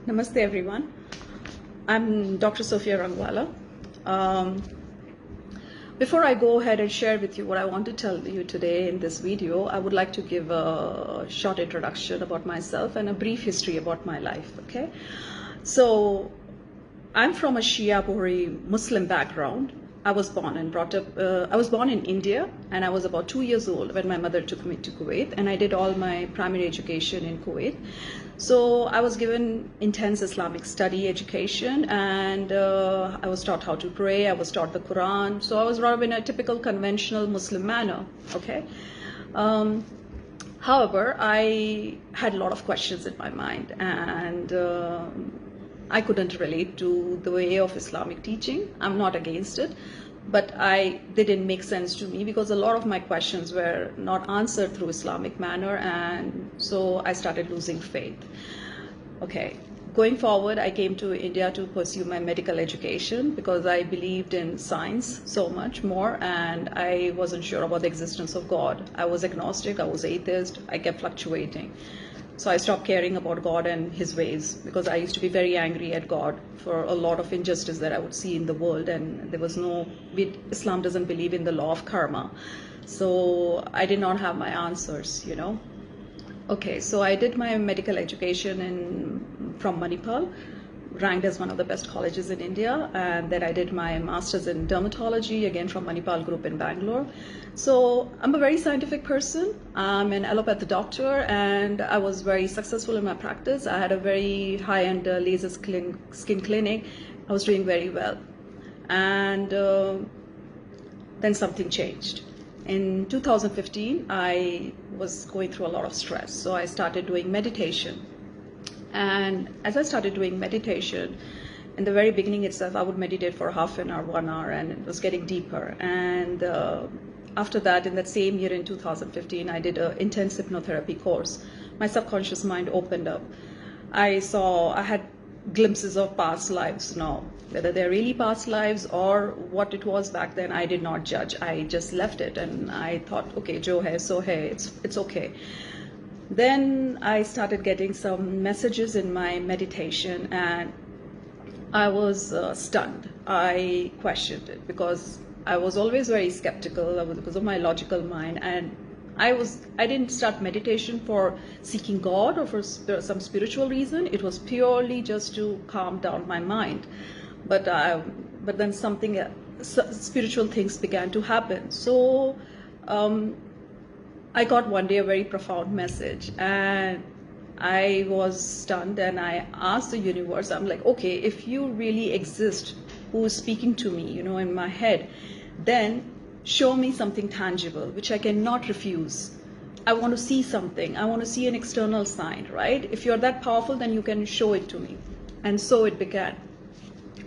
Namaste everyone. I'm Dr. Sophia Rangwala. Um, Before I go ahead and share with you what I want to tell you today in this video, I would like to give a short introduction about myself and a brief history about my life, okay? So I'm from a Shia Bohri Muslim background. I was born and brought up, I was born in India, and I was about 2 years old when my mother took me to Kuwait, and I did all my primary education in Kuwait. So I was given intense Islamic study education, and I was taught how to pray, I was taught the Quran. So I was brought up in a typical conventional Muslim manner, okay? Um, However, I had a lot of questions in my mind, and I couldn't relate to the way of Islamic teaching. I'm not against it, but they didn't make sense to me because a lot of my questions were not answered through Islamic manner, and so I started losing faith. Okay, going forward, I came to India to pursue my medical education because I believed in science so much more, and I wasn't sure about the existence of God. I was agnostic, I was atheist, I kept fluctuating. So I stopped caring about God and his ways because I used to be very angry at God for a lot of injustice that I would see in the world, and there was Islam doesn't believe in the law of karma. So I did not have my answers. Okay, so I did my medical education from Manipal, ranked as one of the best colleges in India, and then I did my master's in dermatology, again from Manipal Group in Bangalore. So I'm a very scientific person. I'm an allopathy doctor, and I was very successful in my practice. I had a very high-end laser skin clinic. I was doing very well. And then something changed. In 2015, I was going through a lot of stress, so I started doing meditation. And as I started doing meditation, in the very beginning itself, I would meditate for half an hour, 1 hour, and it was getting deeper. And after that, in that same year in 2015, I did an intense hypnotherapy course. My subconscious mind opened up. I had glimpses of past lives now. Whether they're really past lives or what it was back then, I did not judge. I just left it, and I thought, okay, jo hai, so hai, it's okay. Then I started getting some messages in my meditation, and I was stunned. I questioned it because I was always very skeptical because of my logical mind, and I didn't start meditation for seeking God or for some spiritual reason. It was purely just to calm down my mind. But then spiritual things began to happen. So I got one day a very profound message, and I was stunned, and I asked the universe, I'm like, okay, if you really exist, who is speaking to me, in my head, then show me something tangible, which I cannot refuse. I want to see something. I want to see an external sign, right? If you're that powerful, then you can show it to me. And so it began.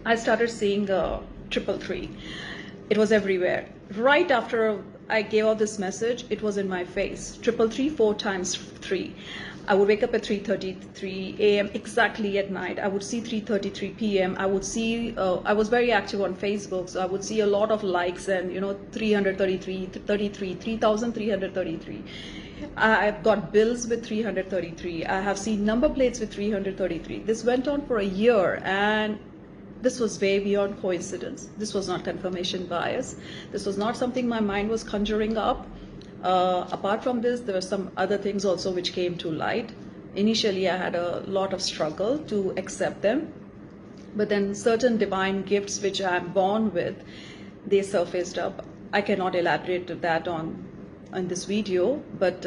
I started seeing the 333. It was everywhere. Right after I gave out this message, it was in my face. 333, 4 times 3. I would wake up at 3:33 a.m. exactly at night. I would see 3:33 p.m. I would see, I was very active on Facebook, so I would see a lot of likes and, 333, 3,333. I've got bills with 333. I have seen number plates with 333. This went on for a year, and this was way beyond coincidence. This was not confirmation bias. This was not something my mind was conjuring up. Apart from this, there were some other things also which came to light. Initially, I had a lot of struggle to accept them, but then certain divine gifts which I am born with, they surfaced up. I cannot elaborate to that on this video, but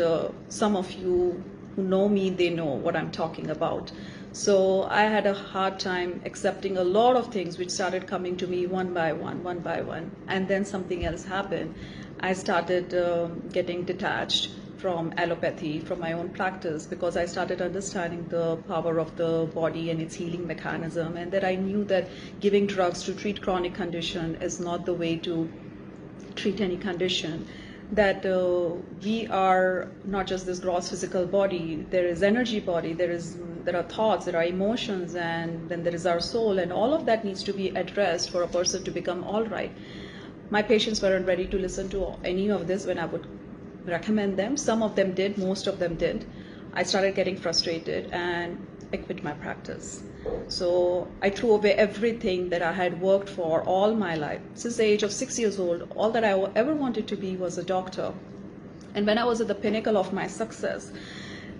some of you who know me, they know what I'm talking about. So I had a hard time accepting a lot of things which started coming to me one by one, and then something else happened. I started getting detached from allopathy, from my own practice, because I started understanding the power of the body and its healing mechanism, and that I knew that giving drugs to treat chronic condition is not the way to treat any condition. That we are not just this gross physical body. There is energy body, there are thoughts, there are emotions, and then there is our soul, and all of that needs to be addressed for a person to become all right. My patients weren't ready to listen to any of this when I would recommend them. Some of them did, most of them didn't. I started getting frustrated, and I quit my practice. So I threw away everything that I had worked for all my life. Since the age of 6 years old, all that I ever wanted to be was a doctor. And when I was at the pinnacle of my success,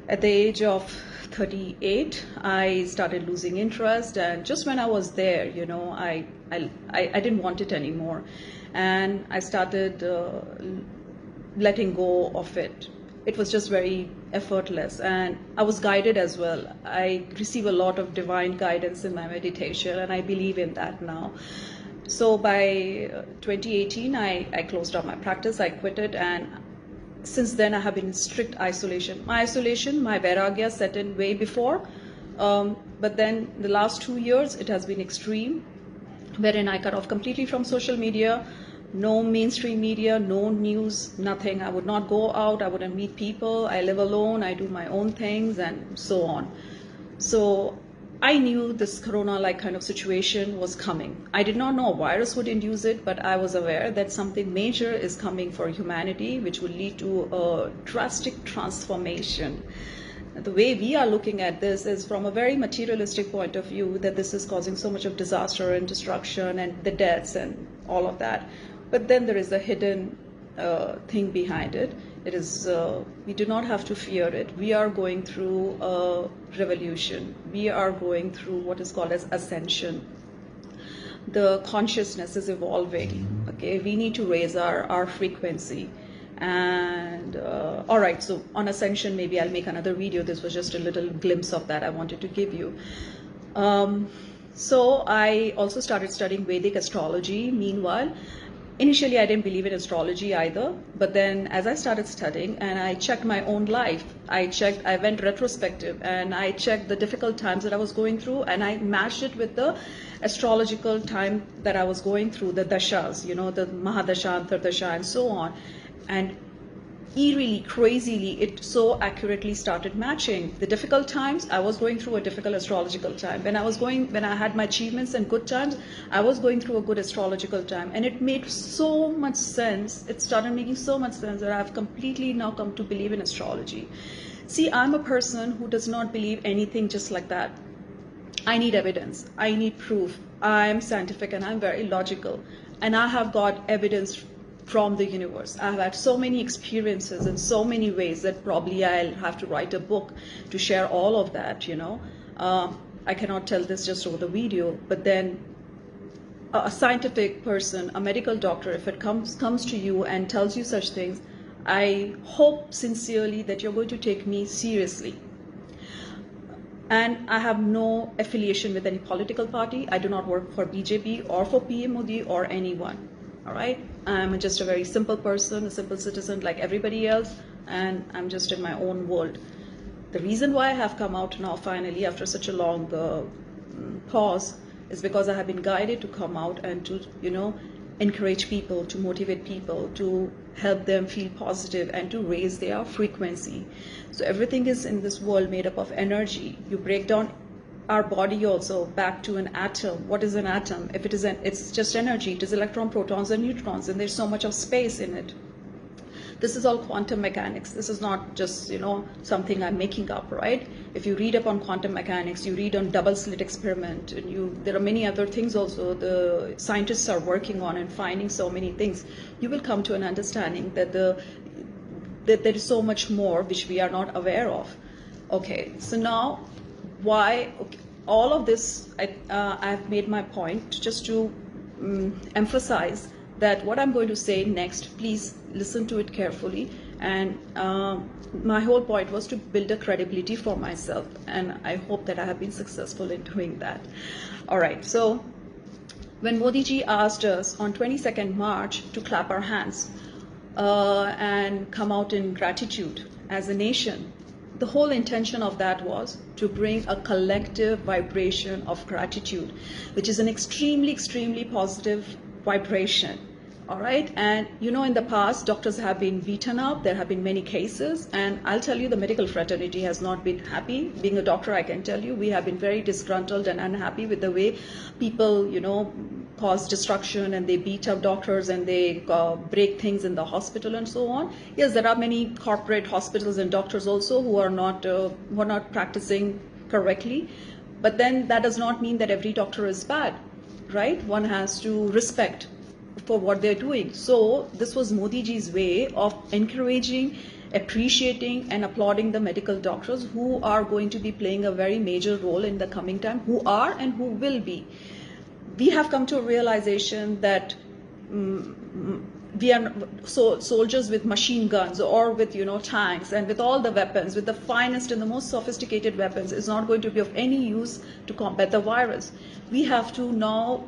at the age of 38, I started losing interest. And just when I was there, you know, I didn't want it anymore. And I started letting go of it. It was just very effortless, and I was guided as well. I receive a lot of divine guidance in my meditation, and I believe in that now. So by 2018, I closed down my practice, I quit it, and since then I have been in strict isolation. My vairagya set in way before, but then the last 2 years it has been extreme, wherein I cut off completely from social media. No mainstream media, no news, nothing. I would not go out, I wouldn't meet people, I live alone, I do my own things, and so on. So I knew this corona-like kind of situation was coming. I did not know a virus would induce it, but I was aware that something major is coming for humanity, which will lead to a drastic transformation. The way we are looking at this is from a very materialistic point of view, that this is causing so much of disaster and destruction and the deaths and all of that. But then there is a hidden thing behind it. It is, we do not have to fear it. We are going through a revolution. We are going through what is called as ascension. The consciousness is evolving. Okay, we need to raise our frequency. And all right, so on ascension, maybe I'll make another video. This was just a little glimpse of that I wanted to give you. So I also started studying Vedic astrology. Meanwhile, initially I didn't believe in astrology either, but then as I started studying and I checked my own life, I went retrospective and I checked the difficult times that I was going through, and I matched it with the astrological time that I was going through, the dashas, you know, the Mahadasha, Antardasha, and so on. And eerily, crazily, it so accurately started matching. The difficult times, I was going through a difficult astrological time. When I had my achievements and good times, I was going through a good astrological time. And it made so much sense. It started making so much sense that I've completely now come to believe in astrology. See, I'm a person who does not believe anything just like that. I need evidence. I need proof. I'm scientific and I'm very logical. And I have got evidence from the universe. I've had so many experiences in so many ways that probably I'll have to write a book to share all of that, you know. I cannot tell this just over the video, but then a scientific person, a medical doctor, if it comes to you and tells you such things, I hope sincerely that you're going to take me seriously. And I have no affiliation with any political party. I do not work for BJP or for PM Modi or anyone. All right, I'm just a very simple person, a simple citizen like everybody else, and I'm just in my own world. The reason why I have come out now finally after such a long pause is because I have been guided to come out and to, you know, encourage people, to motivate people, to help them feel positive and to raise their frequency. So everything is in this world made up of energy. You break down our body also back to an atom. What is an atom? If it is it's just energy. It is electron, protons, and neutrons, and there's so much of space in it. This is all quantum mechanics. This is not just, you know, something I'm making up, right? If you read up on quantum mechanics, you read on double slit experiment, and there are many other things also the scientists are working on and finding so many things. You will come to an understanding that that there is so much more which we are not aware of. Okay, so now why? Okay, all of this, I've made my point just to emphasize that what I'm going to say next, please listen to it carefully. And my whole point was to build a credibility for myself, and I hope that I have been successful in doing that. All right, so when Modi ji asked us on 22nd March to clap our hands and come out in gratitude as a nation, the whole intention of that was to bring a collective vibration of gratitude, which is an extremely, extremely positive vibration. All right, and you know, in the past, doctors have been beaten up. There have been many cases, and I'll tell you, the medical fraternity has not been happy. Being a doctor, I can tell you, we have been very disgruntled and unhappy with the way people, you know, cause destruction and they beat up doctors and they break things in the hospital and so on. Yes, there are many corporate hospitals and doctors also who are not practicing correctly. But then that does not mean that every doctor is bad, right? One has to respect for what they're doing. So this was Modi ji's way of encouraging, appreciating and applauding the medical doctors who are going to be playing a very major role in the coming time, who are and who will be. We have come to a realization that we are soldiers with machine guns or with tanks and with all the weapons, with the finest and the most sophisticated weapons, is not going to be of any use to combat the virus. We have to now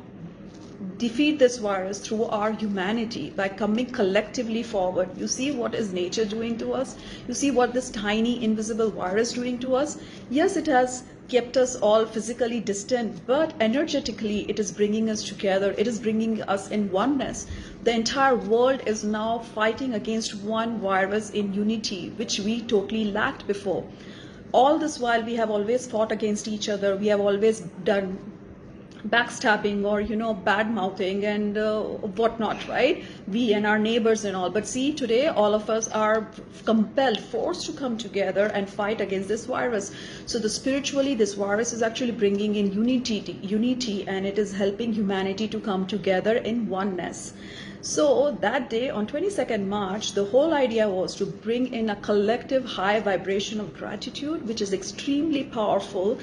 defeat this virus through our humanity by coming collectively forward. You see what is nature doing to us? You see what this tiny invisible virus doing to us? Yes, it has kept us all physically distant, but energetically it is bringing us together. It is bringing us in oneness. The entire world is now fighting against one virus in unity, which we totally lacked before. All this while we have always fought against each other. We have always done backstabbing or bad mouthing and whatnot, right? We and our neighbors and all. But see, today all of us are compelled, forced to come together and fight against this virus. So spiritually, this virus is actually bringing in unity, and it is helping humanity to come together in oneness. So that day on 22nd March, the whole idea was to bring in a collective high vibration of gratitude, which is extremely powerful,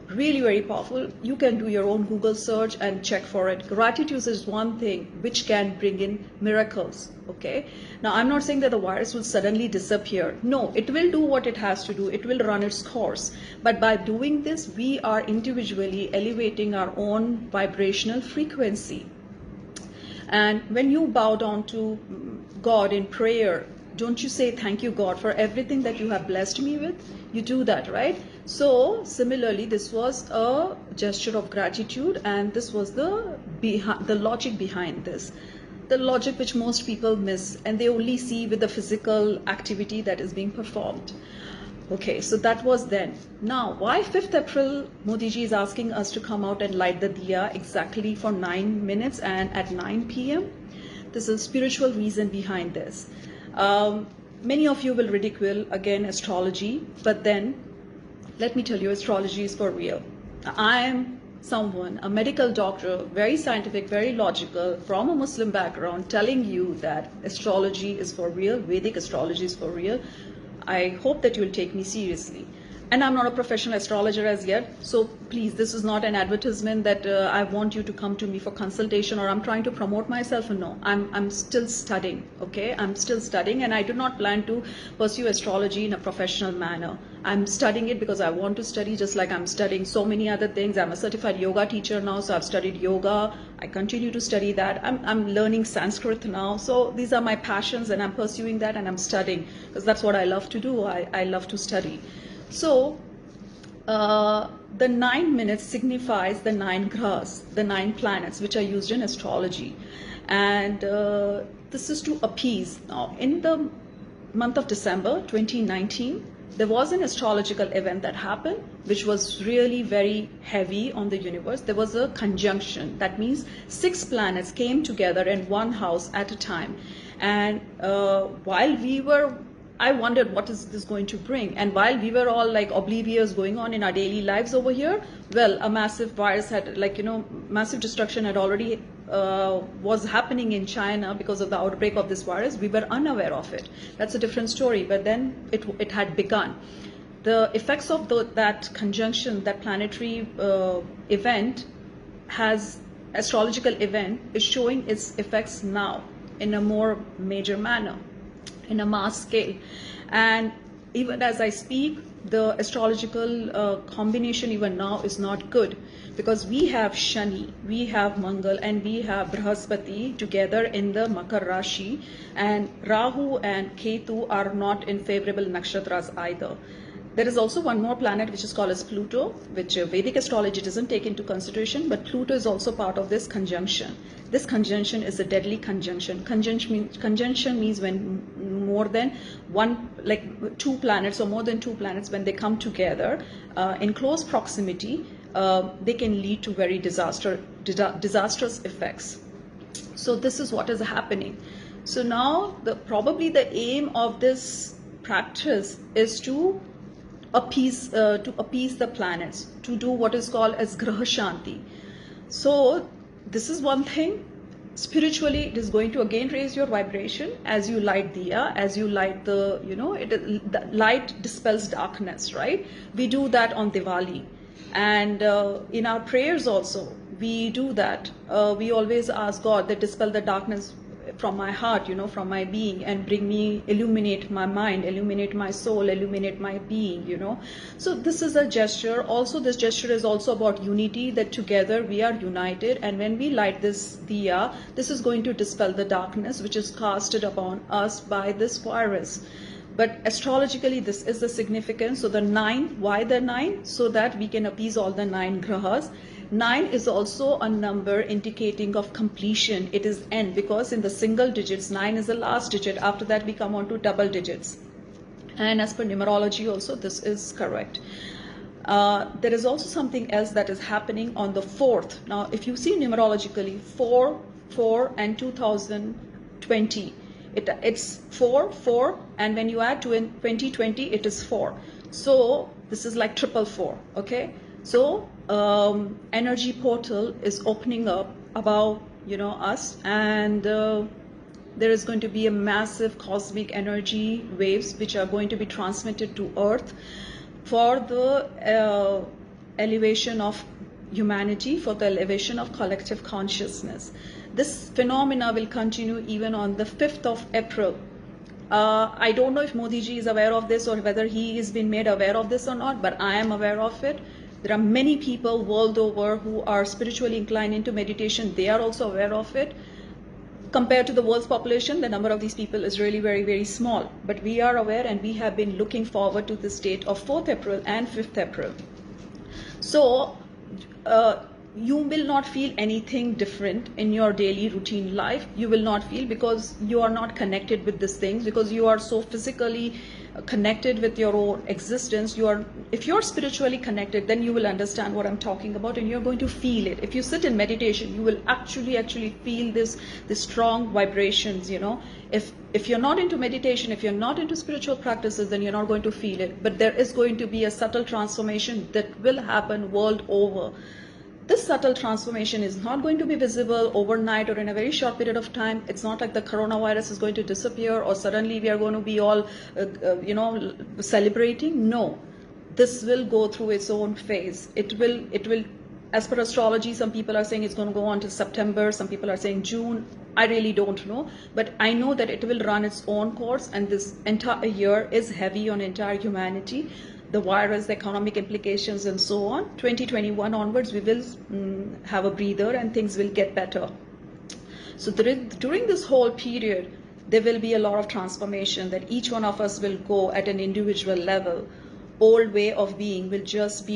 really very powerful. You can do your own Google search and check for it. Gratitude is one thing which can bring in miracles. Okay, now I'm not saying that the virus will suddenly disappear. No, it will do what it has to do. It will run its course. But by doing this, we are individually elevating our own vibrational frequency. And when you bow down to God in prayer, don't you say, thank you, God, for everything that you have blessed me with? You do that, right? So similarly, this was a gesture of gratitude, and this was the logic behind this. The logic which most people miss, and they only see with the physical activity that is being performed. Okay, so that was then. Now, why 5th April, Modi ji is asking us to come out and light the diya exactly for 9 minutes and at 9 p.m.? There's a spiritual reason behind this. Many of you will ridicule, again, astrology, but then let me tell you, astrology is for real. I am someone, a medical doctor, very scientific, very logical, from a Muslim background, telling you that astrology is for real, Vedic astrology is for real. I hope that you will take me seriously. And I'm not a professional astrologer as yet, so please, this is not an advertisement that I want you to come to me for consultation or I'm trying to promote myself. No, I'm still studying, okay? I'm still studying, and I do not plan to pursue astrology in a professional manner. I'm studying it because I want to study, just like I'm studying so many other things. I'm a certified yoga teacher now, so I've studied yoga. I continue to study that. I'm learning Sanskrit now. So these are my passions, and I'm pursuing that, and I'm studying because that's what I love to do. I love to study. So the 9 minutes signifies the 9 grahas, the 9 planets which are used in astrology. And this is to appease. Now, in the month of December 2019, there was an astrological event that happened, which was really very heavy on the universe. There was a conjunction. That means 6 planets came together in one house at a time. And I wondered, what is this going to bring? And while we were all like oblivious going on in our daily lives over here, well, a massive virus had, massive destruction had already was happening in China because of the outbreak of this virus. We were unaware of it. That's a different story. But then it had begun. The effects of that conjunction, that planetary astrological event is showing its effects now in a more major manner, in a mass scale. And even as I speak, the astrological combination even now is not good, because we have Shani, we have Mangal, and we have Brihaspati together in the Makar Rashi, and Rahu and Ketu are not in favorable nakshatras either. There is also one more planet which is called as Pluto, which Vedic astrology doesn't take into consideration, but Pluto is also part of this conjunction. This conjunction is a deadly conjunction. Conjunction means when more than two planets or more than 2 planets, when they come together in close proximity, they can lead to very disastrous effects. So this is what is happening. So now probably the aim of this practice is to appease the planets, to do what is called as Graha Shanti. So this is one thing. Spiritually, it is going to again raise your vibration as you light diya, as you light the, the light dispels darkness, right? We do that on Diwali. And in our prayers also, we do that. We always ask God that dispel the darkness from my heart, from my being, and bring me, illuminate my mind, illuminate my soul, illuminate my being, So this is a gesture. Also, this gesture is also about unity, that together we are united. And when we light this diya, this is going to dispel the darkness which is casted upon us by this virus. But astrologically, this is the significance. So the 9, why the 9? So that we can appease all the 9 grahas. 9 is also a number indicating of completion. It is end, because in the single digits, 9 is the last digit. After that, we come on to double digits. And as per numerology also, this is correct. There is also something else that is happening on the 4th. Now, if you see numerologically, 4, 4, and 2020. It's 4, 4, and when you add to in 2020, it is 4. So this is like 444, okay? So energy portal is opening up above, us, and there is going to be a massive cosmic energy waves which are going to be transmitted to Earth for the elevation of humanity, for the elevation of collective consciousness. This phenomena will continue even on the 5th of April. I don't know if Modi ji is aware of this or whether he is being made aware of this or not, but I am aware of it. There are many people world over who are spiritually inclined into meditation. They are also aware of it. Compared to the world's population, the number of these people is really very, very small. But we are aware, and we have been looking forward to this date of 4th April and 5th April. So, you will not feel anything different in your daily routine life. You will not feel, because you are not connected with these things, because you are so physically connected with your own existence. If you're spiritually connected, then you will understand what I'm talking about, and you're going to feel it. If you sit in meditation, you will actually feel this strong vibrations. If you're not into meditation, if you're not into spiritual practices, then you're not going to feel it. But there is going to be a subtle transformation that will happen world over. This subtle transformation is not going to be visible overnight or in a very short period of time. It's not like the coronavirus is going to disappear or suddenly we are going to be all, celebrating. No, this will go through its own phase. It will, as per astrology, some people are saying it's going to go on to September. Some people are saying June. I really don't know, but I know that it will run its own course, and this entire year is heavy on entire humanity. The virus, the economic implications, and so on. 2021 onwards, we will have a breather and things will get better. So during this whole period, there will be a lot of transformation that each one of us will go at an individual level. Old way of being will just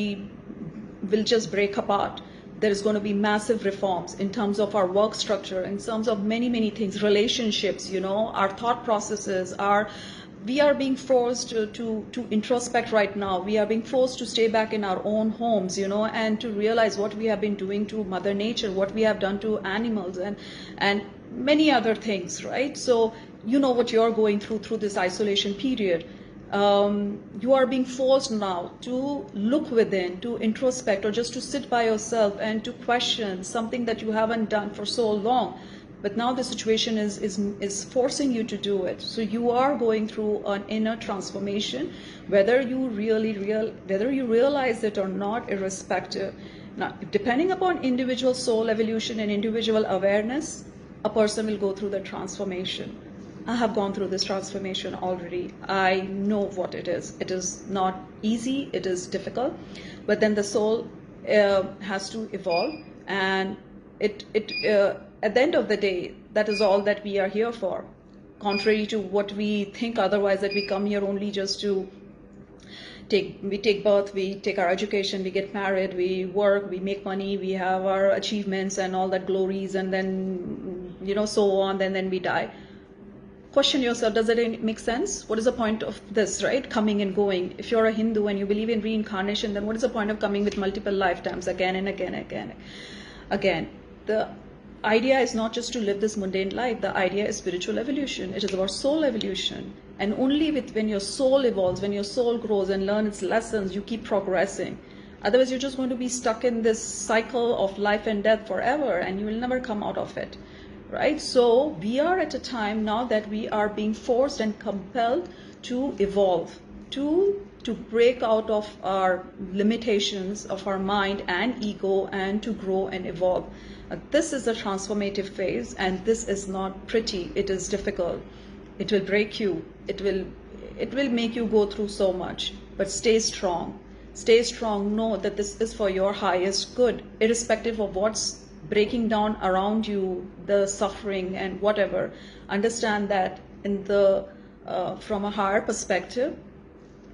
break apart. There is going to be massive reforms in terms of our work structure, in terms of many, many things, relationships, our thought processes, we are being forced to introspect right now. We are being forced to stay back in our own homes, and to realize what we have been doing to Mother Nature, what we have done to animals, and many other things, right? So what you're going through this isolation period. You are being forced now to look within, to introspect, or just to sit by yourself and to question something that you haven't done for so long. But now the situation is forcing you to do it. So you are going through an inner transformation, whether you realize it or not, irrespective. Now, depending upon individual soul evolution and individual awareness, a person will go through the transformation. I have gone through this transformation already. I know what it is. It is not easy. It is difficult. But then the soul has to evolve, and at the end of the day, that is all that we are here for. Contrary to what we think otherwise, that we come here only just to take birth, we take our education, we get married, we work, we make money, we have our achievements and all that glories, and then, so on, and then we die. Question yourself, does it make sense? What is the point of this, right? Coming and going. If you're a Hindu and you believe in reincarnation, then what is the point of coming with multiple lifetimes again and again and again? Again, the idea is not just to live this mundane life. The idea is spiritual evolution. It is about soul evolution. And only when your soul evolves, when your soul grows and learns its lessons, you keep progressing. Otherwise, you're just going to be stuck in this cycle of life and death forever, and you will never come out of it, right? So we are at a time now that we are being forced and compelled to evolve, to break out of our limitations of our mind and ego, and to grow and evolve. This is a transformative phase, and this is not pretty. It is difficult. It will break you. It will make you go through so much. But stay strong. Stay strong. Know that this is for your highest good, irrespective of what's breaking down around you, the suffering and whatever. Understand that in the from a higher perspective,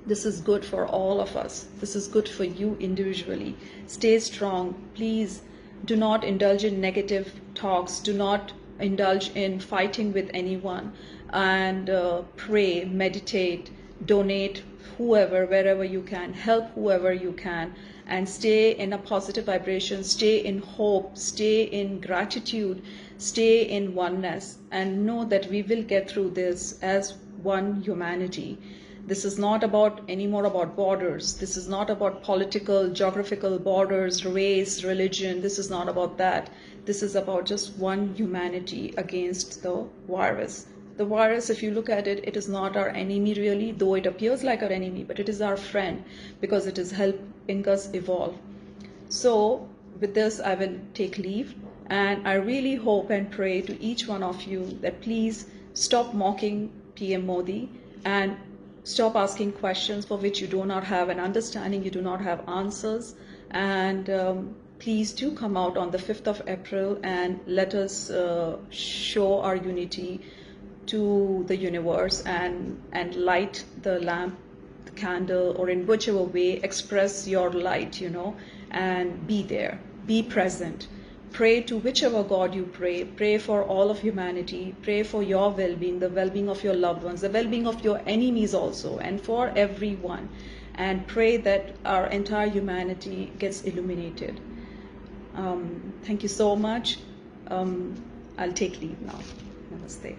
this is good for all of us. This is good for you individually. Stay strong. Please do not indulge in negative talks. Do not indulge in fighting with anyone. And pray, meditate, donate whoever, wherever you can, help whoever you can, and stay in a positive vibration, stay in hope, stay in gratitude, stay in oneness, and know that we will get through this as one humanity. This is not anymore about borders. This is not about political, geographical borders, race, religion. This is not about that. This is about just one humanity against the virus. The virus, if you look at it, it is not our enemy really, though it appears like our enemy, but it is our friend because it is helping us evolve. So with this, I will take leave, and I really hope and pray to each one of you that please stop mocking PM Modi and stop asking questions for which you do not have an understanding, you do not have answers, and please do come out on the 5th of April and let us show our unity to the universe and light the lamp, the candle, or in whichever way express your light, and be there, be present. Pray to whichever God you pray. Pray for all of humanity. Pray for your well-being, the well-being of your loved ones, the well-being of your enemies also, and for everyone. And pray that our entire humanity gets illuminated. Thank you so much. I'll take leave now. Namaste.